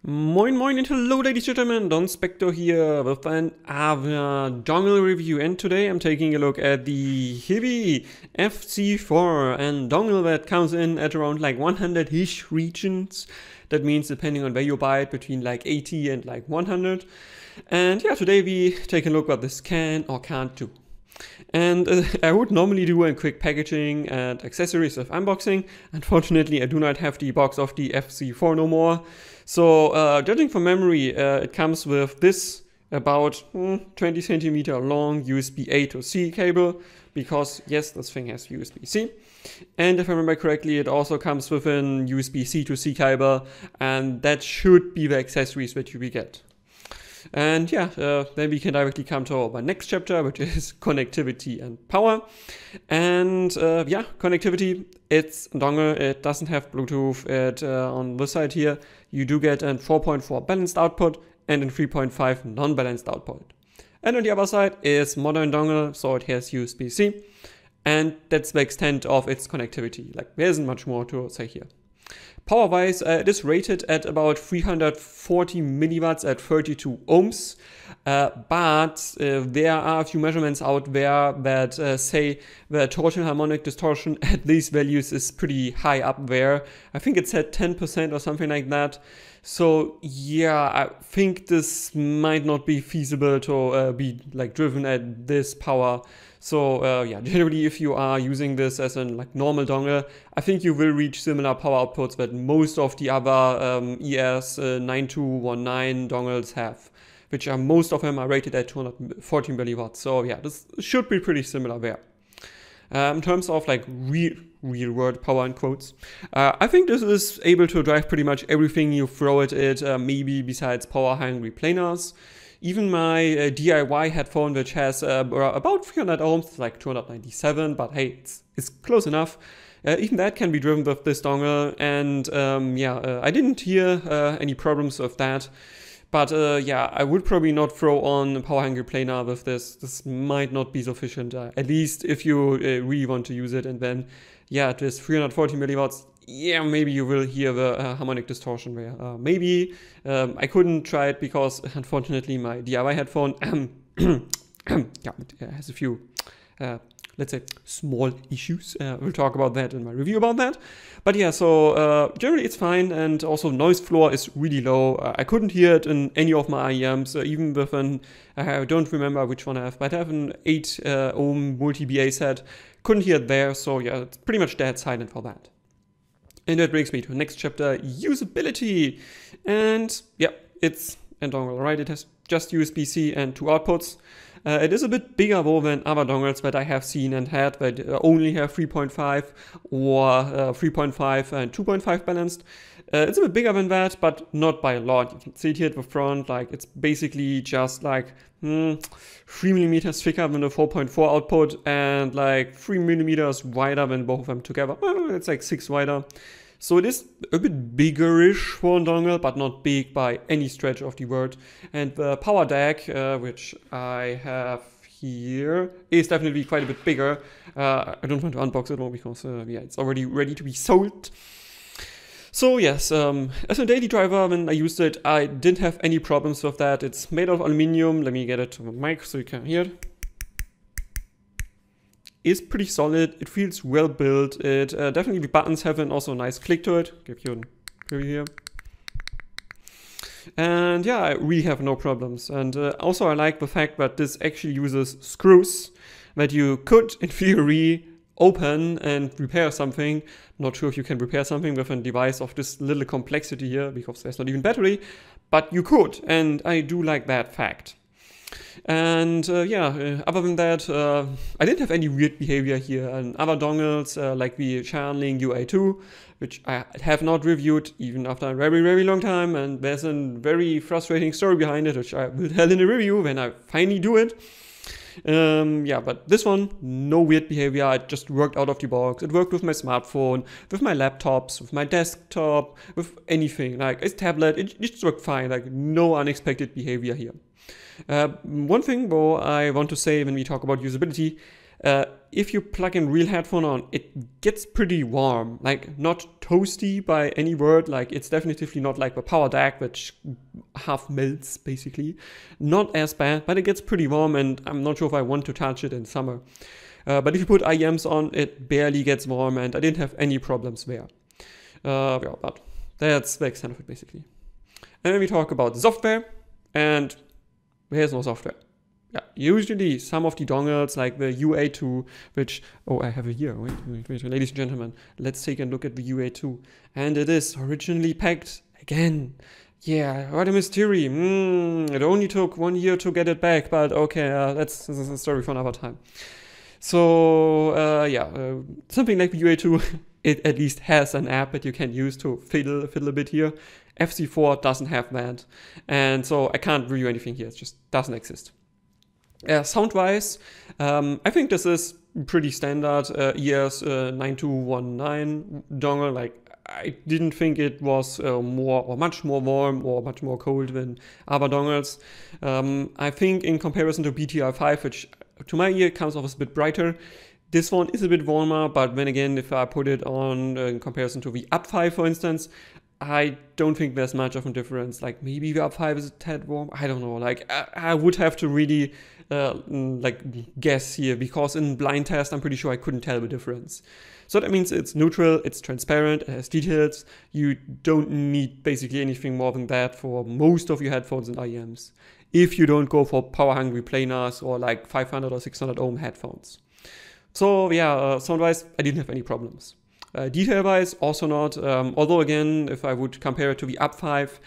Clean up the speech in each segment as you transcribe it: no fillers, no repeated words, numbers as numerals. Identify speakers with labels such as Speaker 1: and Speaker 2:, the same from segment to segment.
Speaker 1: Moin moin and hello ladies and gentlemen, Donspektor here with another dongle review, and today I'm taking a look at the Hiby FC4 and dongle that comes in at around like 100-ish regions. That means depending on where you buy it, between like 80 and like 100. And yeah, today we take a look what this can or can't do. And I would normally do a quick packaging and accessories of unboxing. Unfortunately, I do not have the box of the FC4 no more. So judging from memory, it comes with this about 20 centimeter long USB A to C cable, because yes, this thing has USB-C. And if I remember correctly, it also comes with an USB-C to C cable, and that should be the accessories that you will get. And yeah, then we can directly come to our next chapter, which is connectivity and power. And yeah, connectivity, it's dongle, it doesn't have Bluetooth. On this side here, you do get a 4.4 balanced output and a 3.5 non-balanced output. And on the other side is modern dongle, so it has USB-C. And that's the extent of its connectivity. Like, there isn't much more to say here. Power-wise, it is rated at about 340 milliwatts at 32 ohms, but there are a few measurements out there that say the total harmonic distortion at these values is pretty high up there. I think it's at 10% or something like that. So yeah, I think this might not be feasible to be like driven at this power. So yeah, generally if you are using this as a like normal dongle, I think you will reach similar power outputs that most of the other ES9219 dongles have, which are most of them are rated at 240 milliwatts. So yeah, this should be pretty similar there. In terms of like real world power in quotes, I think this is able to drive pretty much everything you throw at it, maybe besides power hungry planars. Even my DIY headphone, which has about 300 ohms, like 297, but hey, it's close enough. Even that can be driven with this dongle, and yeah, I didn't hear any problems with that. But yeah, I would probably not throw on a power hungry planar with this. This might not be sufficient, at least if you really want to use it. And then, yeah, it is 340 milliwatts. Yeah, maybe you will hear the harmonic distortion there. Maybe I couldn't try it because, unfortunately, my DIY headphone yeah, it has a few, let's say, small issues. We'll talk about that in my review about that. But yeah, so generally it's fine, and also noise floor is really low. I couldn't hear it in any of my IEMs, even with an, I don't remember which one I have, but I have an 8 ohm multi-BA set. Couldn't hear it there, so yeah, it's pretty much dead silent for that. And that brings me to the next chapter, usability. And yeah, it's a dongle, right? It has just USB-C and 2 outputs. It is a bit bigger though than other dongles that I have seen and had that only have 3.5 or 3.5 and 2.5 balanced. It's a bit bigger than that, but not by a lot. You can see it here at the front, like it's basically just like 3 millimeters thicker than the 4.4 output and like 3 millimeters wider than both of them together. Well, it's like 6 wider. So it is a bit biggerish for a dongle, but not big by any stretch of the word. And the power DAC, which I have here, is definitely quite a bit bigger. I don't want to unbox it all because yeah, it's already ready to be sold. So yes, as a daily driver, when I used it, I didn't have any problems with that. It's made of aluminum. Let me get it to the mic so you can hear it. Is pretty solid. It feels well built. It definitely, the buttons have an also nice click to it. Give you a preview here. And yeah, I really have no problems. And also I like the fact that this actually uses screws that you could, in theory, open and repair something. Not sure if you can repair something with a device of this little complexity here, because there's not even battery, but you could, and I do like that fact. And yeah, other than that, I didn't have any weird behavior here. And other dongles, like the Chanling UA2, which I have not reviewed even after a very, very long time, and there's a very frustrating story behind it, which I will tell in the review when I finally do it. Yeah, but this one, no weird behavior. It just worked out of the box. It worked with my smartphone, with my laptops, with my desktop, with anything. Like its tablet, it just worked fine. Like no unexpected behavior here. One thing though I want to say when we talk about usability, if you plug in real headphone on, it gets pretty warm, like not toasty by any word, like it's definitively not like the power DAC, which half melts basically. Not as bad, but it gets pretty warm, and I'm not sure if I want to touch it in summer. But if you put IEMs on, it barely gets warm, and I didn't have any problems there. Yeah, but that's the extent of it basically. And then we talk about the software, and there's no software. Yeah, usually some of the dongles like the UA2, which, oh, I have it here, wait, ladies and gentlemen, let's take a look at the UA2. And it is originally packed again. Yeah, what a mystery. It only took 1 year to get it back, but okay, this is a story for another time. So, yeah, something like the UA2, it at least has an app that you can use to fiddle a bit here. FC4 doesn't have that, and so I can't review anything here, it just doesn't exist. Sound-wise, I think this is pretty standard ES9219 dongle. Like, I didn't think it was much more warm or much more cold than other dongles. I think in comparison to BTR5, which to my ear comes off as a bit brighter, this one is a bit warmer, but then again, if I put it on in comparison to the UP5, for instance, I don't think there's much of a difference. Like, maybe the UP5 is a tad warm, I don't know. Like, I would have to really like guess here, because in blind test I'm pretty sure I couldn't tell the difference. So that means it's neutral, it's transparent, it has details. You don't need basically anything more than that for most of your headphones and IEMs, if you don't go for power hungry planars or like 500 or 600 ohm headphones. So yeah, sound wise I didn't have any problems. Detail wise also not, although again, if I would compare it to the UP5,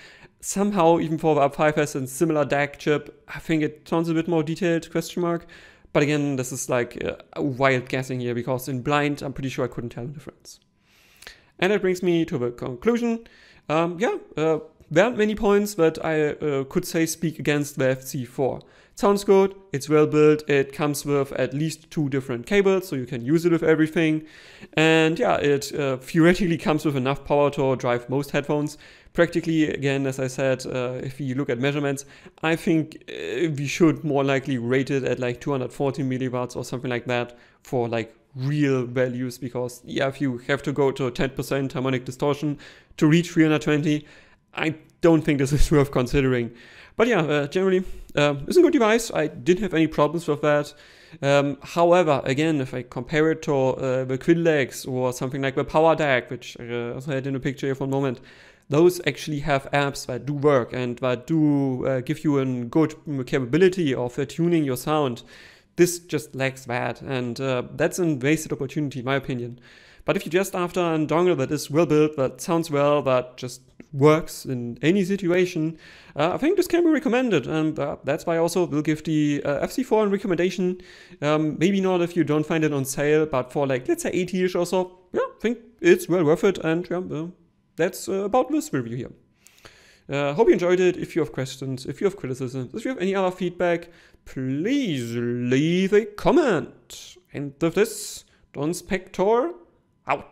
Speaker 1: somehow even for the UP5 has a similar DAC chip, I think it sounds a bit more detailed, question mark. But again, this is like a wild guessing here, because in blind I'm pretty sure I couldn't tell the difference. And that brings me to the conclusion. There aren't many points that I could say speak against the FC4. It sounds good, it's well built, it comes with at least 2 different cables, so you can use it with everything. And yeah, it theoretically comes with enough power to drive most headphones. Practically, again, as I said, if you look at measurements, I think we should more likely rate it at like 240 milliwatts or something like that for like real values, because yeah, if you have to go to 10% harmonic distortion to reach 320, I don't think this is worth considering. But yeah, generally, it's a good device. I didn't have any problems with that. However, again, if I compare it to the Quidlex or something like the Power DAC, which I also had in the picture here for a moment, those actually have apps that do work and that do give you a good capability of tuning your sound. This just lacks that, and that's a wasted opportunity in my opinion. But if you're just after a dongle that is well built, that sounds well, that just works in any situation, I think this can be recommended, and that's why I also will give the FC4 a recommendation. Maybe not if you don't find it on sale, but for like, let's say 80-ish or so, yeah, I think it's well worth it, and yeah, that's about this review here. Hope you enjoyed it. If you have questions, if you have criticisms, if you have any other feedback, please leave a comment. And with this, Donspektor out.